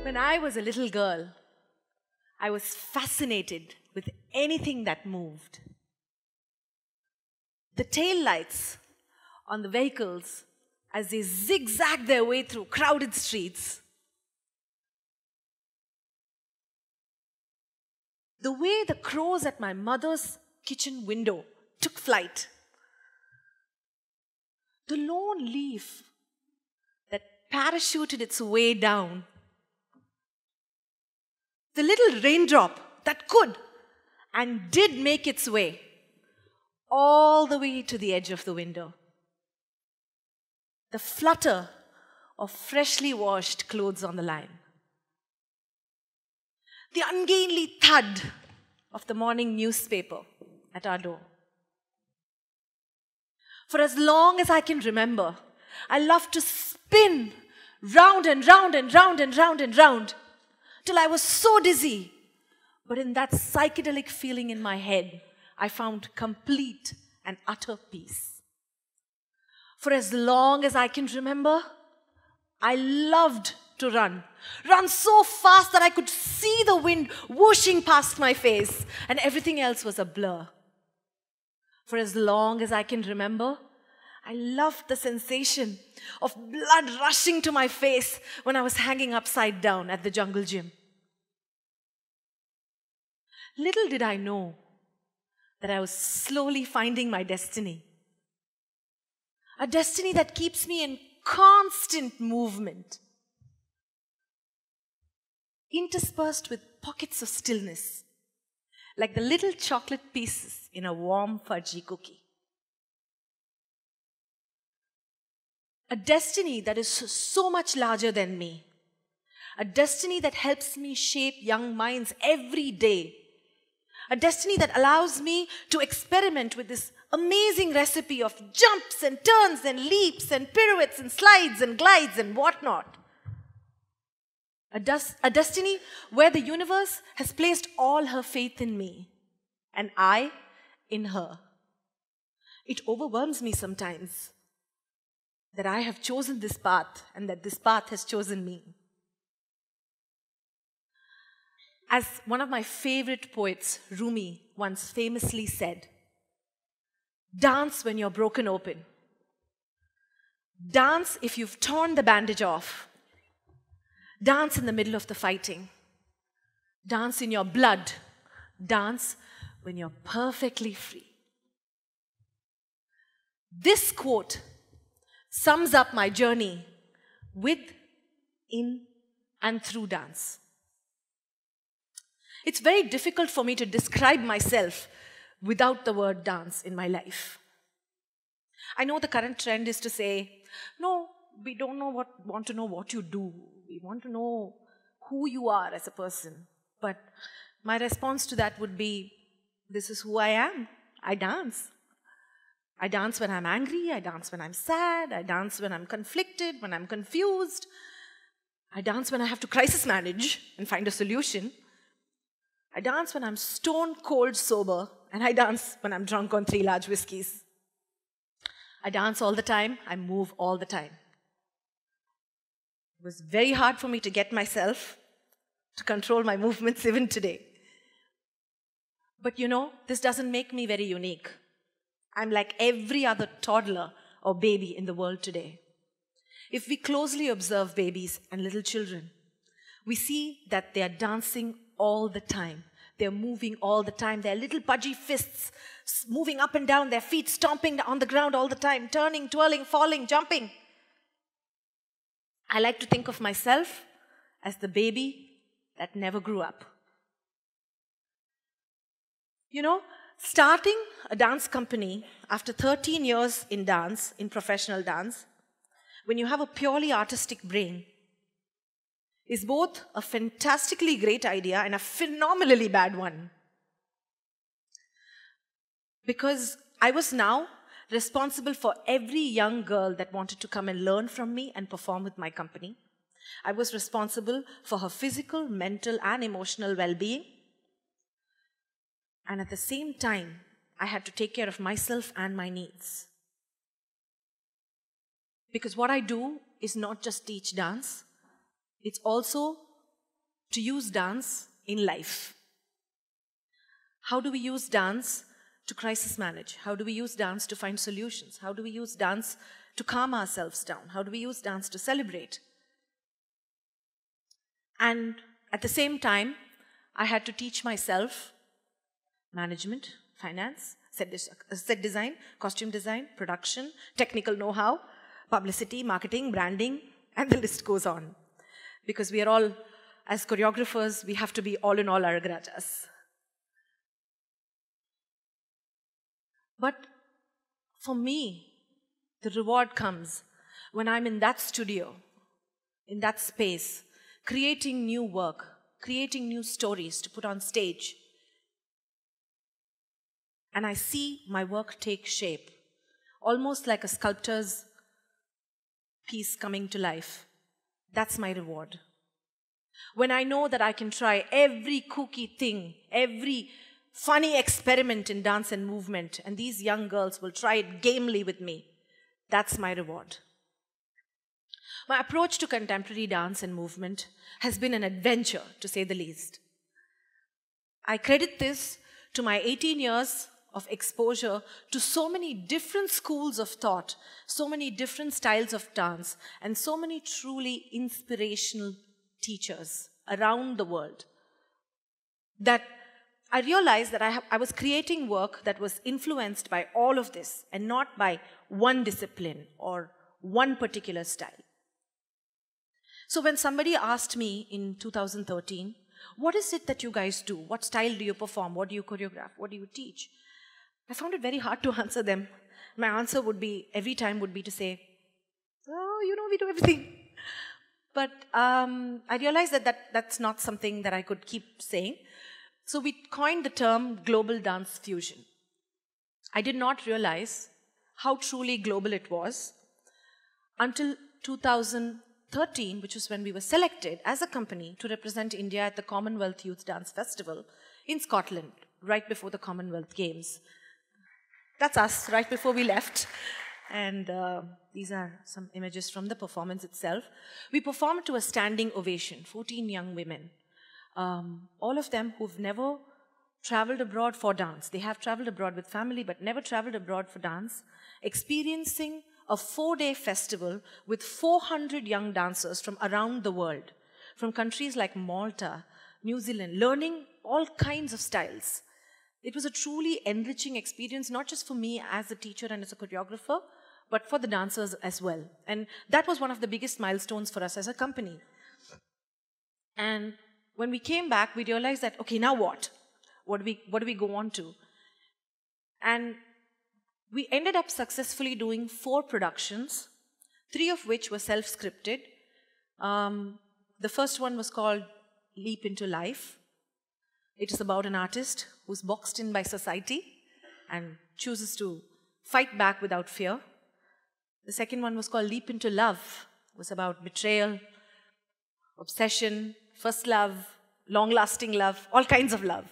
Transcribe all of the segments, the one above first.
When I was a little girl, I was fascinated with anything that moved. The tail lights on the vehicles as they zigzagged their way through crowded streets. The way the crows at my mother's kitchen window took flight. The lone leaf that parachuted its way down. The little raindrop that could and did make its way all the way to the edge of the window. The flutter of freshly washed clothes on the line. The ungainly thud of the morning newspaper at our door. For as long as I can remember, I loved to spin round and round and round and round and round till I was so dizzy. But in that psychedelic feeling in my head, I found complete and utter peace. For as long as I can remember, I loved to run. Run so fast that I could see the wind whooshing past my face and everything else was a blur. For as long as I can remember, I loved the sensation of blood rushing to my face when I was hanging upside down at the jungle gym. Little did I know that I was slowly finding my destiny. A destiny that keeps me in constant movement, interspersed with pockets of stillness, like the little chocolate pieces in a warm fudgy cookie. A destiny that is so much larger than me. A destiny that helps me shape young minds every day. A destiny that allows me to experiment with this amazing recipe of jumps and turns and leaps and pirouettes and slides and glides and whatnot. A destiny where the universe has placed all her faith in me and I in her. It overwhelms me sometimes that I have chosen this path and that this path has chosen me. As one of my favorite poets, Rumi, once famously said, "Dance when you're broken open. Dance if you've torn the bandage off. Dance in the middle of the fighting. Dance in your blood. Dance when you're perfectly free." This quote sums up my journey with, in, and through dance. It's very difficult for me to describe myself without the word dance in my life. I know the current trend is to say, no, we don't want to know what you do. We want to know who you are as a person. But my response to that would be, this is who I am. I dance. I dance when I'm angry. I dance when I'm sad. I dance when I'm conflicted, when I'm confused. I dance when I have to crisis manage and find a solution. I dance when I'm stone cold sober, and I dance when I'm drunk on 3 large whiskeys. I dance all the time. I move all the time. It was very hard for me to get myself to control my movements even today. But you know, this doesn't make me very unique. I'm like every other toddler or baby in the world today. If we closely observe babies and little children, we see that they are dancing all the time. They're moving all the time. Their little pudgy fists moving up and down, their feet stomping on the ground all the time, turning, twirling, falling, jumping. I like to think of myself as the baby that never grew up. You know, starting a dance company after 13 years in dance, in professional dance, when you have a purely artistic brain, is both a fantastically great idea and a phenomenally bad one. Because I was now responsible for every young girl that wanted to come and learn from me and perform with my company. I was responsible for her physical, mental, and emotional well-being. And at the same time, I had to take care of myself and my needs. Because what I do is not just teach dance, it's also to use dance in life. How do we use dance to crisis manage? How do we use dance to find solutions? How do we use dance to calm ourselves down? How do we use dance to celebrate? And at the same time, I had to teach myself management, finance, set design, costume design, production, technical know-how, publicity, marketing, branding, and the list goes on. Because we are all, as choreographers, we have to be all in all Aragarajas. But for me, the reward comes when I'm in that studio, in that space, creating new work, creating new stories to put on stage. And I see my work take shape, almost like a sculptor's piece coming to life. That's my reward. When I know that I can try every kooky thing, every funny experiment in dance and movement, and these young girls will try it gamely with me, that's my reward. My approach to contemporary dance and movement has been an adventure, to say the least. I credit this to my 18 years of exposure to so many different schools of thought, so many different styles of dance, and so many truly inspirational teachers around the world, that I realized that I was creating work that was influenced by all of this and not by one discipline or one particular style. So when somebody asked me in 2013, what is it that you guys do? What style do you perform? What do you choreograph? What do you teach? I found it very hard to answer them. My answer would be, every time would be to say, oh, we do everything. But I realized that that's not something that I could keep saying. So we coined the term global dance fusion. I did not realize how truly global it was until 2013, which was when we were selected as a company to represent India at the Commonwealth Youth Dance Festival in Scotland, right before the Commonwealth Games. That's us, right before we left. And these are some images from the performance itself. We performed to a standing ovation, 14 young women. All of them who've never traveled abroad for dance. They have traveled abroad with family, but never traveled abroad for dance, experiencing a 4-day festival with 400 young dancers from around the world, from countries like Malta, New Zealand, learning all kinds of styles. It was a truly enriching experience, not just for me as a teacher and as a choreographer, but for the dancers as well. And that was one of the biggest milestones for us as a company. And when we came back, we realized that, okay, now what? What do we go on to? And we ended up successfully doing 4 productions, 3 of which were self-scripted. The first one was called Leap into Life. It is about an artist who's boxed in by society and chooses to fight back without fear. The second one was called Leap into Love. It was about betrayal, obsession, first love, long-lasting love, all kinds of love.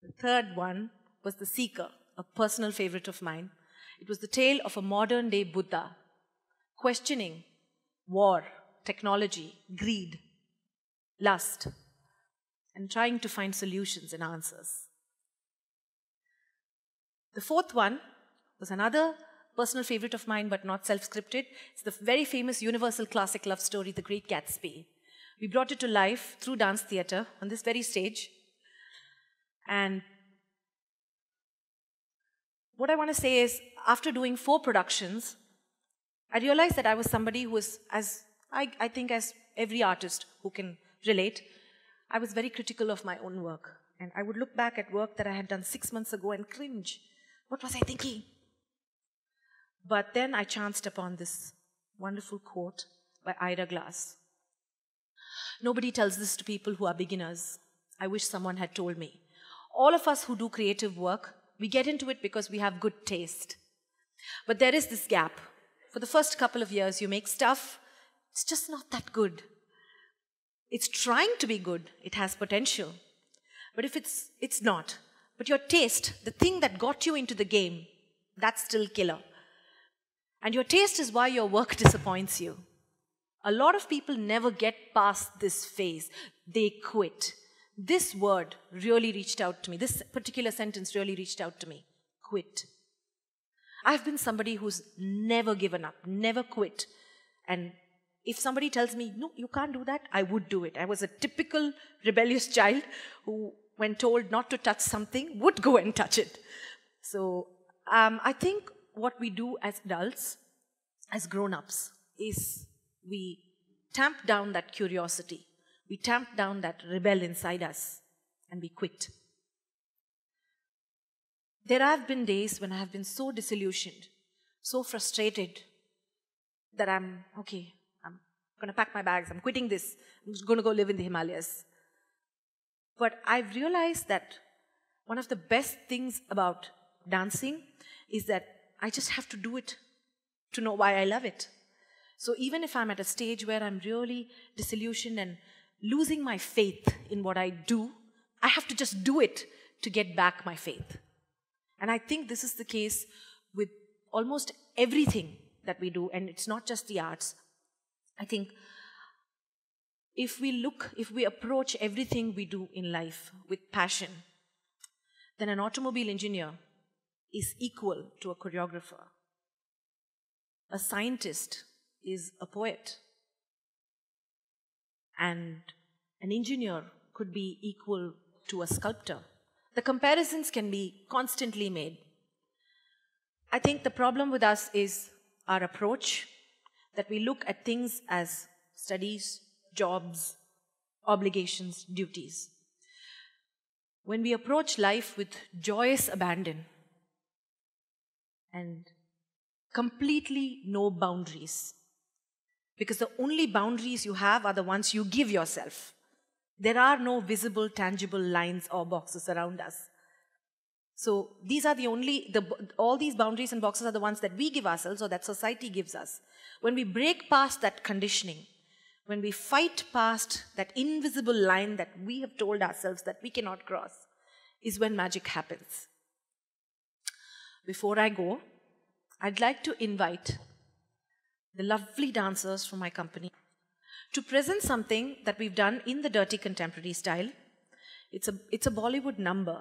The third one was The Seeker, a personal favorite of mine. It was the tale of a modern-day Buddha, questioning war, technology, greed, lust, and trying to find solutions and answers. The fourth one was another personal favorite of mine, but not self-scripted. It's the very famous universal classic love story, The Great Gatsby. We brought it to life through dance theatre on this very stage. And what I want to say is, after doing 4 productions, I realized that I was somebody who was, as I think as every artist who can relate, I was very critical of my own work. And I would look back at work that I had done 6 months ago and cringe. What was I thinking? But then I chanced upon this wonderful quote by Ira Glass. Nobody tells this to people who are beginners. I wish someone had told me. All of us who do creative work, we get into it because we have good taste. But there is this gap. For the first couple of years, you make stuff, it's just not that good. It's trying to be good. It has potential. But if it's not. But your taste, the thing that got you into the game, that's still killer. And your taste is why your work disappoints you. A lot of people never get past this phase. They quit. This word really reached out to me. This particular sentence really reached out to me. Quit. I've been somebody who's never given up, never quit. And if somebody tells me, no, you can't do that, I would do it. I was a typical rebellious child who, when told not to touch something, would go and touch it. So I think what we do as adults, as grown-ups, is we tamp down that curiosity. We tamp down that rebel inside us, and we quit. There have been days when I have been so disillusioned, so frustrated, that I'm going to pack my bags, I'm quitting this, I'm just going to go live in the Himalayas. But I've realized that one of the best things about dancing is that I just have to do it to know why I love it. So even if I'm at a stage where I'm really disillusioned and losing my faith in what I do, I have to just do it to get back my faith. And I think this is the case with almost everything that we do, and it's not just the arts. I think if we approach everything we do in life with passion, then an automobile engineer is equal to a choreographer. A scientist is a poet. And an engineer could be equal to a sculptor. The comparisons can be constantly made. I think the problem with us is our approach, that we look at things as studies, jobs, obligations, duties. When we approach life with joyous abandon and completely no boundaries, because the only boundaries you have are the ones you give yourself. There are no visible, tangible lines or boxes around us. So these are all these boundaries and boxes are the ones that we give ourselves or that society gives us. When we break past that conditioning, when we fight past that invisible line that we have told ourselves that we cannot cross, is when magic happens. Before I go, I'd like to invite the lovely dancers from my company to present something that we've done in the dirty contemporary style. It's a Bollywood number,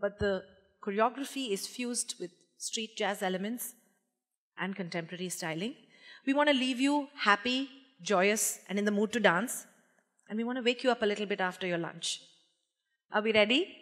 but the choreography is fused with street jazz elements and contemporary styling. We want to leave you happy, joyous, and in the mood to dance. And we want to wake you up a little bit after your lunch. Are we ready?